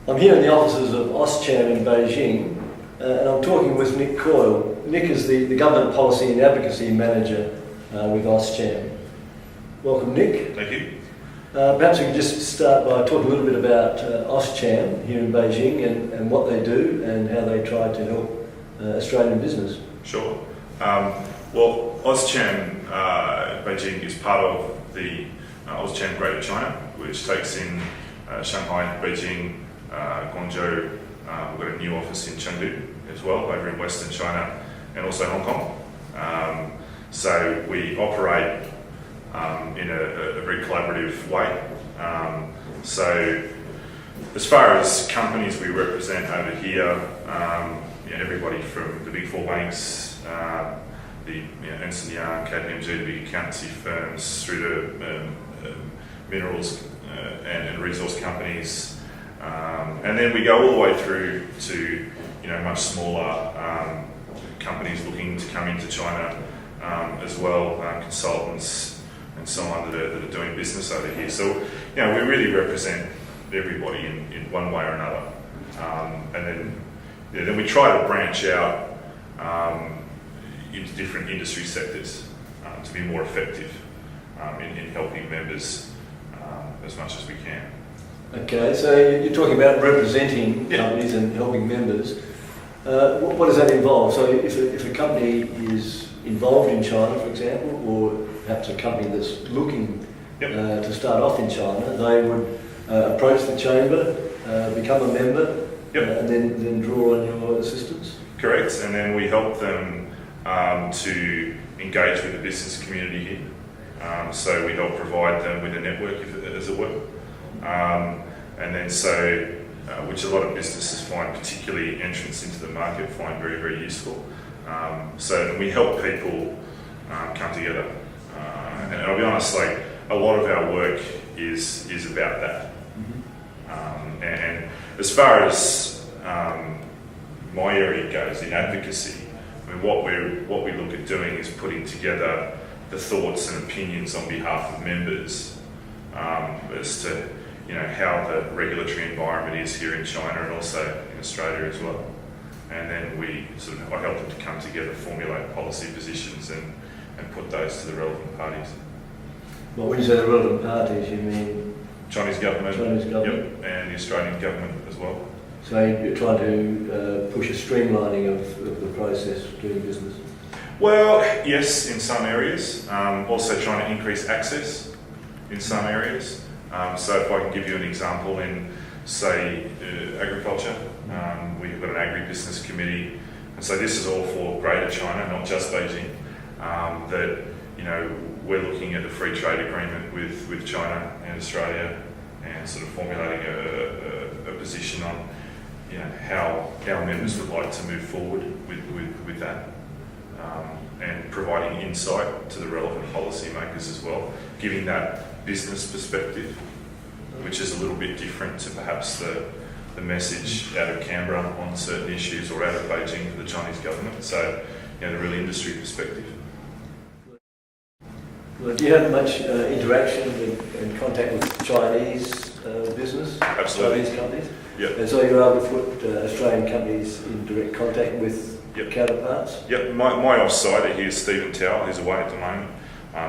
I'm here in the offices of ACTMOOC in Beijing, and I'm talking with Nick Coyle. Nick is the Government Policy and Advocacy Manager with ACTMOOC. Welcome, Nick. Thank you. Perhaps we could just start by talking a little bit about ACTMOOC here in Beijing and what they do and how they try to help Australian business. Sure. Well, ACTMOOC Beijing is part of the ACTMOOC Greater China, which takes in Shanghai, Beijing, Guangzhou. We've got a new office in Chengdu as well, over in Western China, and also Hong Kong. So we operate in a very collaborative way. So as far as companies we represent over here, everybody from the big four banks, the Ernst & Young, KPMG, the big accountancy firms, through to minerals and resource companies, and then we go all the way through to much smaller companies looking to come into China as well, consultants and so on that are doing business over here. So we really represent everybody in one way or another, and then we try to branch out into different industry sectors to be more effective in helping members as much as we can. Okay, so you're talking about representing companies and helping members. What does that involve? So if a company is involved in China, for example, or perhaps a company that's looking to start off in China, they would approach the chamber, become a member, and then draw on your assistance? Correct, and then we help them to engage with the business community here. So we help provide them with a network, as it were. And then which a lot of businesses find, particularly entrants into the market, find very, very useful. So we help people come together. And I'll be honest, a lot of our work is about that. And as far as my area goes in advocacy, what we look at doing is putting together the thoughts and opinions on behalf of members as to how the regulatory environment is here in China and also in Australia as well. And then I help them to come together, formulate policy positions and put those to the relevant parties. Well, when you say the relevant parties, you mean? Chinese government. Yep, and the Australian government as well. So you're trying to push a streamlining of the process of doing business? Well, yes, in some areas. Also trying to increase access in some areas. So if I can give you an example in, say, agriculture, we've got an agribusiness committee, and so this is all for Greater China, not just Beijing, that we're looking at a free trade agreement with China and Australia and sort of formulating a position on how our members would like to move forward with that, and providing insight to the relevant policy makers as well, giving that business perspective, which is a little bit different to perhaps the message out of Canberra on certain issues or out of Beijing for the Chinese government. So the real industry perspective. Well, do you have much interaction and contact with Chinese business? Absolutely. Chinese companies? Yep. And so you're able to put Australian companies in direct contact with counterparts? Yep. My off-sider here is Stephen Towell, who's away at the moment.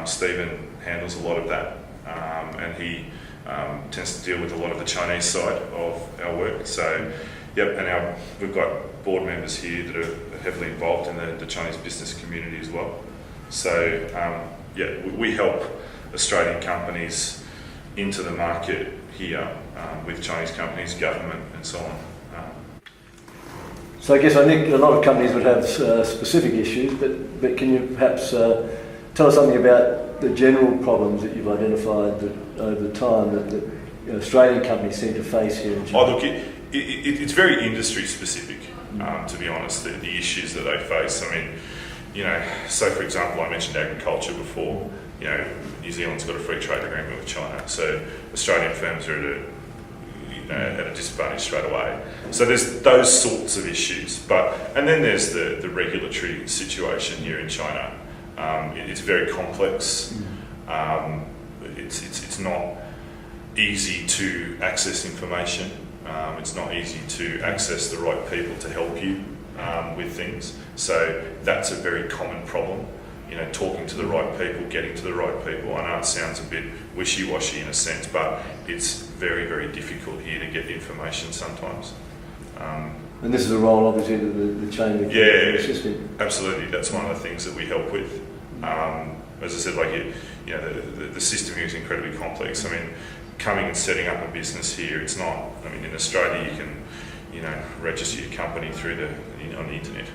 Stephen handles a lot of that, and he tends to deal with a lot of the Chinese side of our work. So, and we've got board members here that are heavily involved in the Chinese business community as well. So, we help Australian companies into the market here with Chinese companies, government, and so on. So I guess I think a lot of companies would have specific issues, but can you perhaps tell us something about the general problems that you've identified that over time that Australian companies seem to face here in China? Oh, look, it's very industry specific, to be honest, the issues that they face. I mean, so for example, I mentioned agriculture before. New Zealand's got a free trade agreement with China, so Australian firms are at a disadvantage straight away. So there's those sorts of issues, and then there's the regulatory situation here in China. It's very complex. It's not easy to access information. It's not easy to access the right people to help you with things. So that's a very common problem. You know, talking to the right people, getting to the right people. I know it sounds a bit wishy-washy in a sense, but it's very, very difficult here to get information sometimes. And this is a role, obviously, that the chamber can assist in. Absolutely. That's one of the things that we help with. As I said, the system here is incredibly complex. I mean, coming and setting up a business here, it's not. I mean, in Australia, you can, register your company on the internet.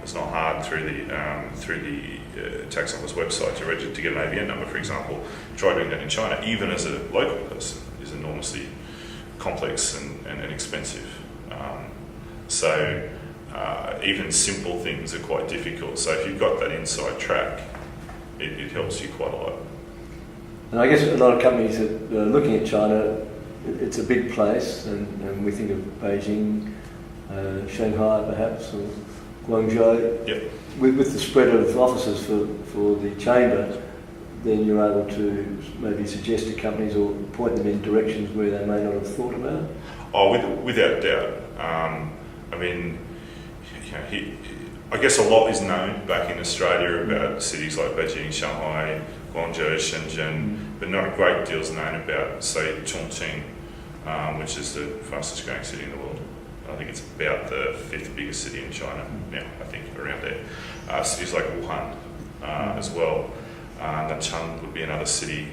It's not hard through the tax office website to register to get an ABN number, for example. Try doing that in China, even as a local person, is enormously complex and expensive. So even simple things are quite difficult. So if you've got that inside track, it helps you quite a lot. And I guess a lot of companies that are looking at China, it's a big place, and we think of Beijing, Shanghai perhaps, or Guangzhou. Yep. With the spread of offices for the chamber, then you're able to maybe suggest to companies or point them in directions where they may not have thought about it? Oh, without doubt. I mean, I guess a lot is known back in Australia about cities like Beijing, Shanghai, Guangzhou, Shenzhen, but not a great deal is known about, say, Chongqing, which is the fastest growing city in the world. I think it's about the 5th biggest city in China now, I think, around there. Cities like Wuhan as well. Nanchang would be another city.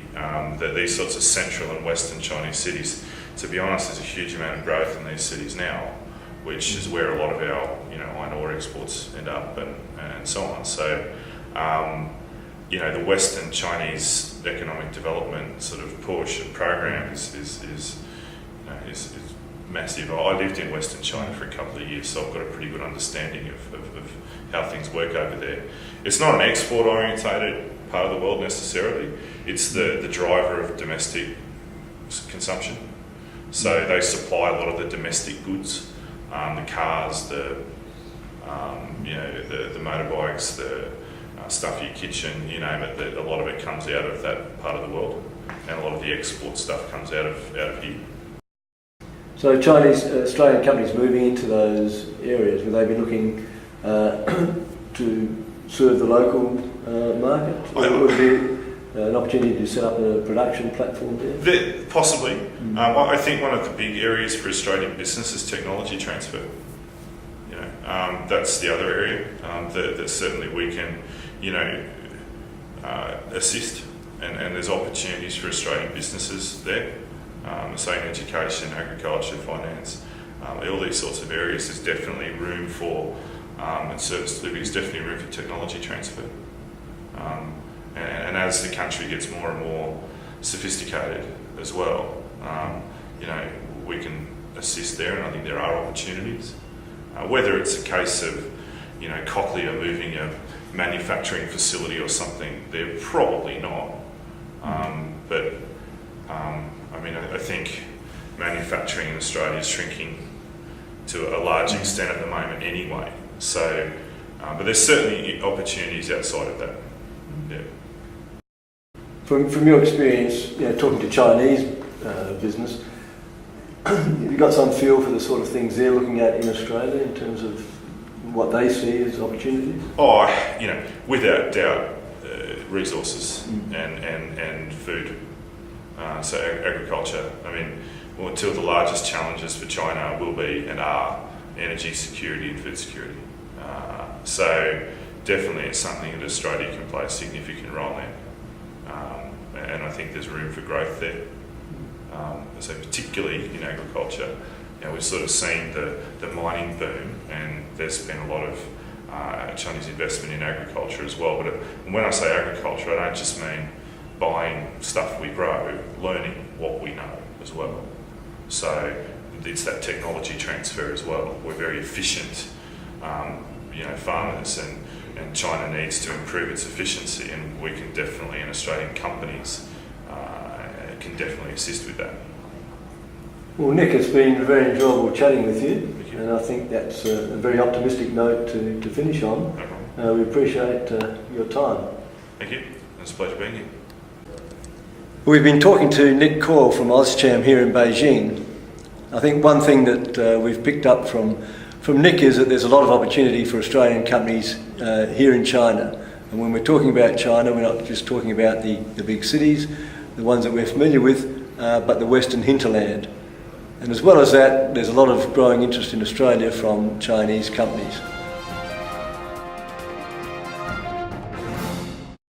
These sorts of central and western Chinese cities, to be honest, there's a huge amount of growth in these cities now, which is where a lot of our iron ore exports end up and so on. So, the Western Chinese economic development sort of push and program is massive. I lived in Western China for a couple of years, so I've got a pretty good understanding of how things work over there. It's not an export-orientated part of the world necessarily. It's the driver of domestic consumption. So they supply a lot of the domestic goods, the cars, the motorbikes, the stuff for your kitchen, you name it. A lot of it comes out of that part of the world, and a lot of the export stuff comes out of here. So Chinese, Australian companies moving into those areas, will they be looking to serve the local market? Or would there be an opportunity to set up a production platform there? Possibly. I think one of the big areas for Australian business is technology transfer. That's the other area that certainly we can, assist, and there's opportunities for Australian businesses there. Say in education, agriculture, finance, all these sorts of areas. There's definitely room for, and service delivery, there's definitely room for technology transfer. And as the country gets more and more sophisticated as well, we can assist there, and I think there are opportunities. Whether it's a case of, Cochlear moving a manufacturing facility or something, they're probably not. I think manufacturing in Australia is shrinking to a large extent at the moment anyway. So, but there's certainly opportunities outside of that. Yeah. From your experience, talking to Chinese business, have you got some feel for the sort of things they're looking at in Australia in terms of what they see as opportunities? Oh, without doubt, resources and food. So agriculture. I mean, two of the largest challenges for China will be and are energy security and food security. So definitely it's something that Australia can play a significant role in. And I think there's room for growth there. So particularly in agriculture, we've sort of seen the mining boom, and there's been a lot of Chinese investment in agriculture as well. But when I say agriculture, I don't just mean buying stuff we grow, learning what we know as well. So it's that technology transfer as well. We're very efficient, farmers, and China needs to improve its efficiency, and we can definitely, and Australian companies can definitely assist with that. Well, Nick, it's been very enjoyable chatting with you, and I think that's a very optimistic note to finish on. No problem. We appreciate your time. Thank you. It's a pleasure being here. We've been talking to Nick Coyle from AusCham here in Beijing. I think one thing that we've picked up from Nick is that there's a lot of opportunity for Australian companies here in China. And when we're talking about China, we're not just talking about the big cities, the ones that we're familiar with, but the western hinterland. And as well as that, there's a lot of growing interest in Australia from Chinese companies.